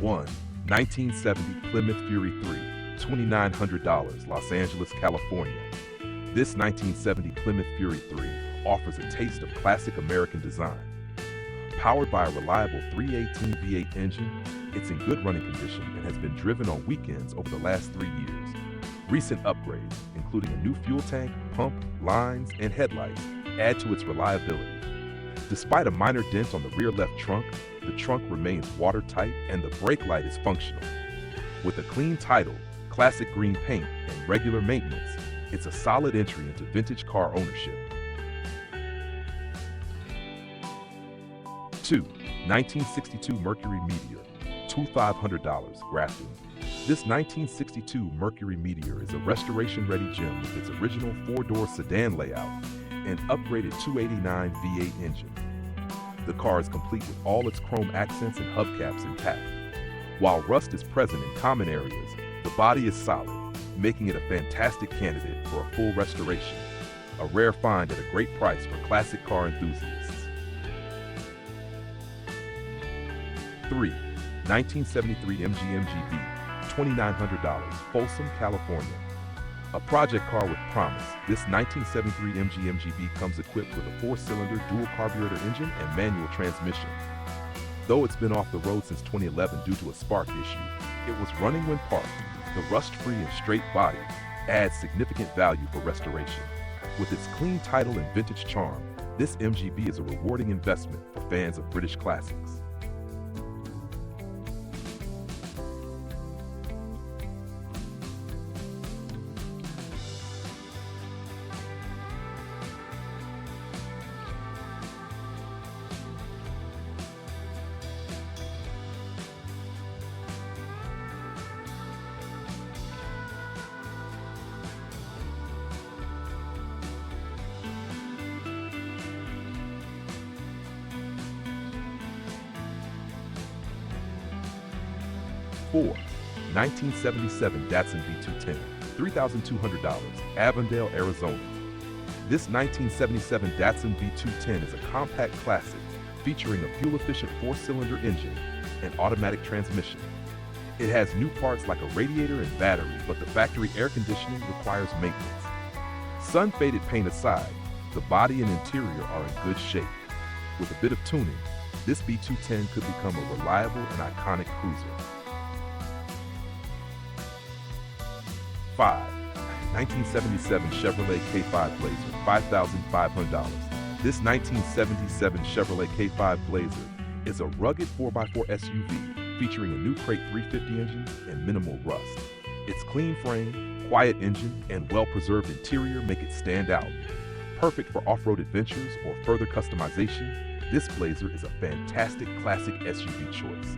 1. 1970 Plymouth Fury 3, $2,900, Los Angeles, California. This 1970 Plymouth Fury 3 offers a taste of classic American design. Powered by a reliable 318 V8 engine, it's in good running condition and has been driven on weekends over the last 3 years. Recent upgrades, including a new fuel tank, pump, lines, and headlights, add to its reliability. Despite a minor dent on the rear left trunk, the trunk remains watertight and the brake light is functional. With a clean title, classic green paint, and regular maintenance, it's a solid entry into vintage car ownership. 2. 1962 Mercury Meteor, $2,500, Grafton. This 1962 Mercury Meteor is a restoration-ready gem with its original 4-door sedan layout and upgraded 289 V8 engine. The car is complete with all its chrome accents and hubcaps intact. While rust is present in common areas, the body is solid, making it a fantastic candidate for a full restoration. A rare find at a great price for classic car enthusiasts. 3. 1973 MG MGB, $2,900, Folsom, California. A project car with promise, this 1973 MG MGB comes equipped with a 4-cylinder dual carburetor engine and manual transmission. Though it's been off the road since 2011 due to a spark issue, it was running when parked. The rust-free and straight body adds significant value for restoration. With its clean title and vintage charm, this MGB is a rewarding investment for fans of British classics. 4. 1977 Datsun V210, $3,200, Avondale, Arizona. This 1977 Datsun V210 is a compact classic featuring a fuel-efficient 4-cylinder engine and automatic transmission. It has new parts like a radiator and battery, but the factory air conditioning requires maintenance. Sun-faded paint aside, the body and interior are in good shape. With a bit of tuning, this V210 could become a reliable and iconic cruiser. 5. 1977 Chevrolet K5 Blazer, $5,500. This 1977 Chevrolet K5 Blazer is a rugged 4x4 SUV featuring a new Crate 350 engine and minimal rust. Its clean frame, quiet engine, and well-preserved interior make it stand out. Perfect for off-road adventures or further customization, this Blazer is a fantastic classic SUV choice.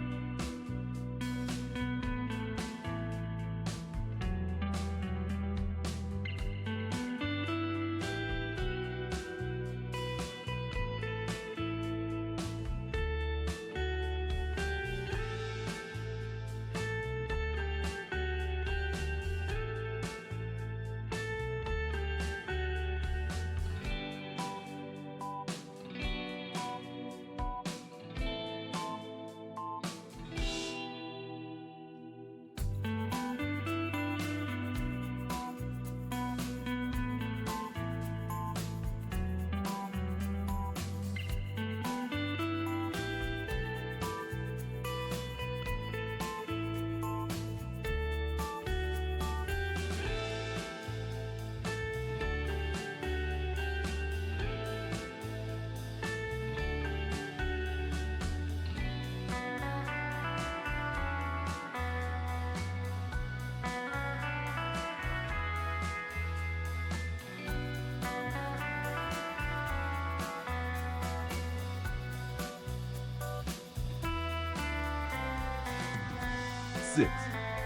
6.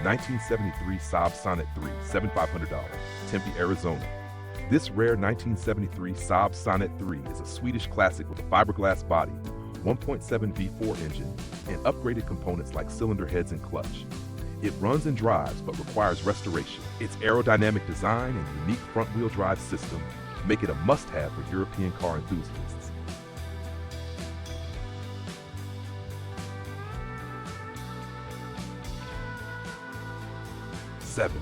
1973 Saab Sonnet 3, $7,500, Tempe, Arizona. This rare 1973 Saab Sonnet 3 is a Swedish classic with a fiberglass body, 1.7 V4 engine, and upgraded components like cylinder heads and clutch. It runs and drives but requires restoration. Its aerodynamic design and unique front-wheel drive system make it a must-have for European car enthusiasts. 7.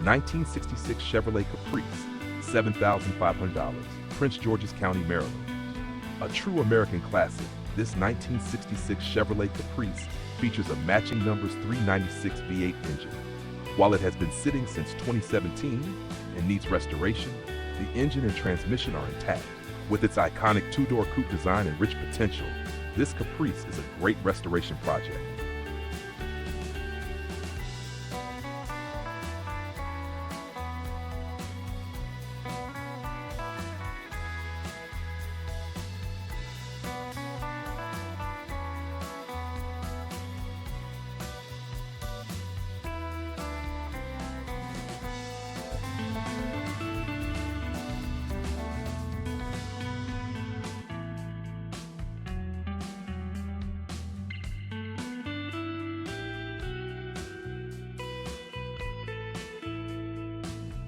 1966 Chevrolet Caprice, $7,500, Prince George's County, Maryland. A true American classic, this 1966 Chevrolet Caprice features a matching numbers 396 V8 engine. While it has been sitting since 2017 and needs restoration, the engine and transmission are intact. With its iconic two-door coupe design and rich potential, this Caprice is a great restoration project.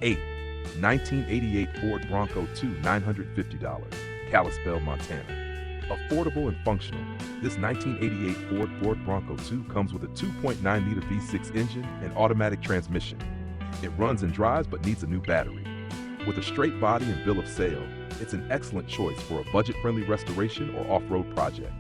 8. 1988 Ford Bronco 2, $950, Kalispell, Montana. Affordable and functional, this 1988 Ford Bronco 2 comes with a 2.9-liter V6 engine and automatic transmission. It runs and drives but needs a new battery. With a straight body and bill of sale, it's an excellent choice for a budget-friendly restoration or off-road project.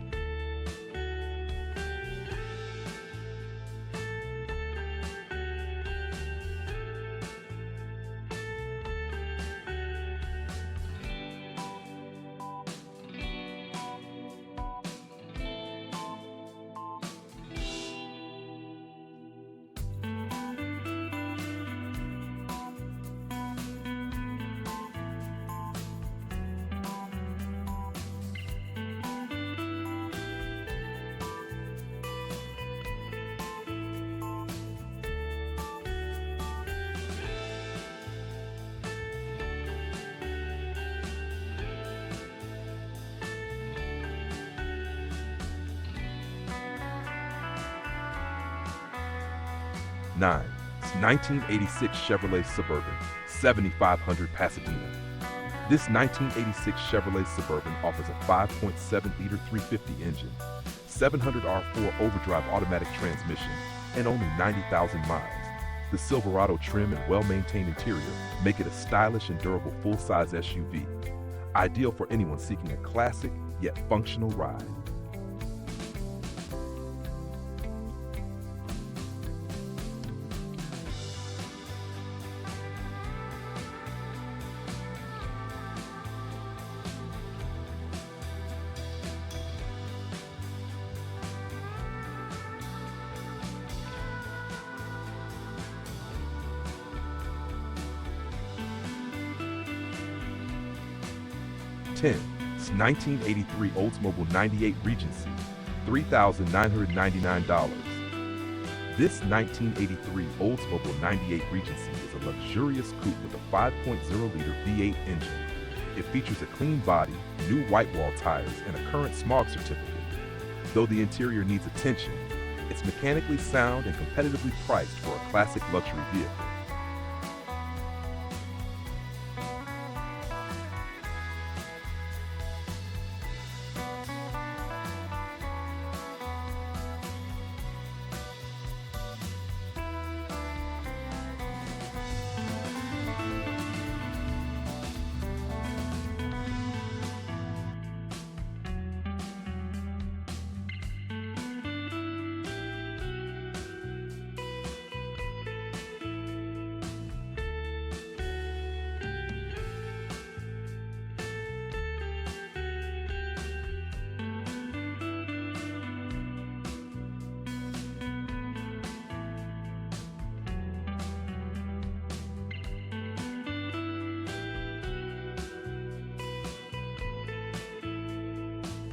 9. 1986 Chevrolet Suburban, 7500 Pasadena. This 1986 Chevrolet Suburban offers a 5.7-liter 350 engine, 700 R4 overdrive automatic transmission, and only 90,000 miles. The Silverado trim and well-maintained interior make it a stylish and durable full-size SUV, ideal for anyone seeking a classic yet functional ride. 10. 1983 Oldsmobile 98 Regency, $3,999. This 1983 Oldsmobile 98 Regency is a luxurious coupe with a 5.0-liter V8 engine. It features a clean body, new white wall tires, and a current smog certificate. Though the interior needs attention, it's mechanically sound and competitively priced for a classic luxury vehicle.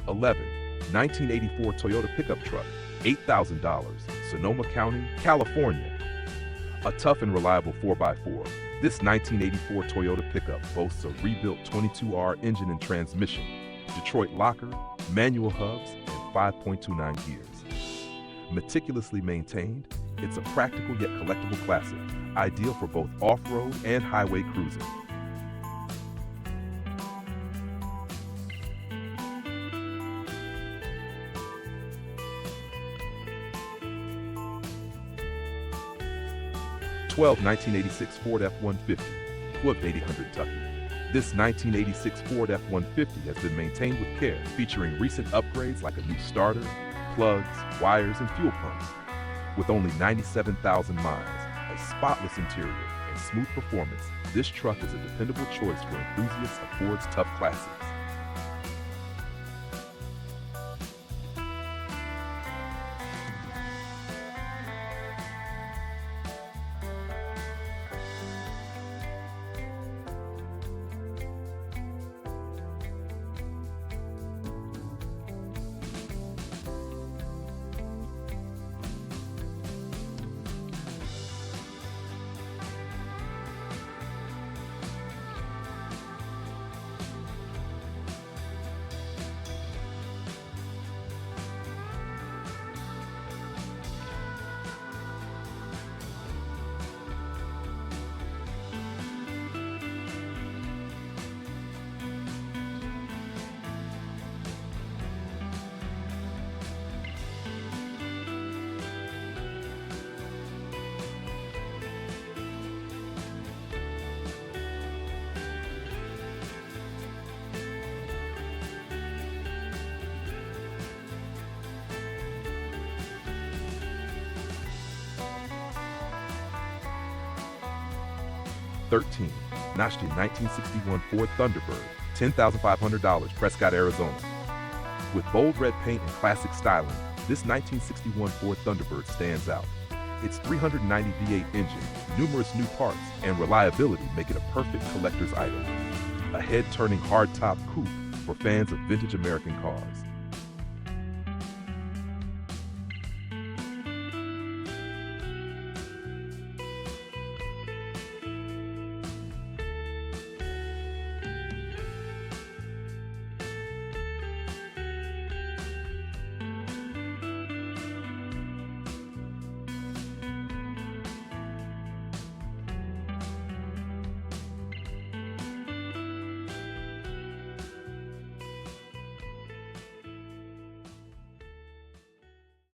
11. 1984 Toyota pickup truck, $8,000, Sonoma County, California. A tough and reliable 4x4, this 1984 Toyota pickup boasts a rebuilt 22R engine and transmission, Detroit locker, manual hubs, and 5.29 gears. Meticulously maintained, it's a practical yet collectible classic, ideal for both off-road and highway cruising. 12. 12 1986 Ford F-150, Flipped 8000 Tucky. This 1986 Ford F-150 has been maintained with care, featuring recent upgrades like a new starter, plugs, wires, and fuel pumps. With only 97,000 miles, a spotless interior, and smooth performance, this truck is a dependable choice for enthusiasts of Ford's tough classics. (13) Nashville 1961 Ford Thunderbird, $10,500, Prescott, Arizona. With bold red paint and classic styling, this 1961 Ford Thunderbird stands out. Its 390 V8 engine, numerous new parts, and reliability make it a perfect collector's item. A head-turning hardtop coupe for fans of vintage American cars.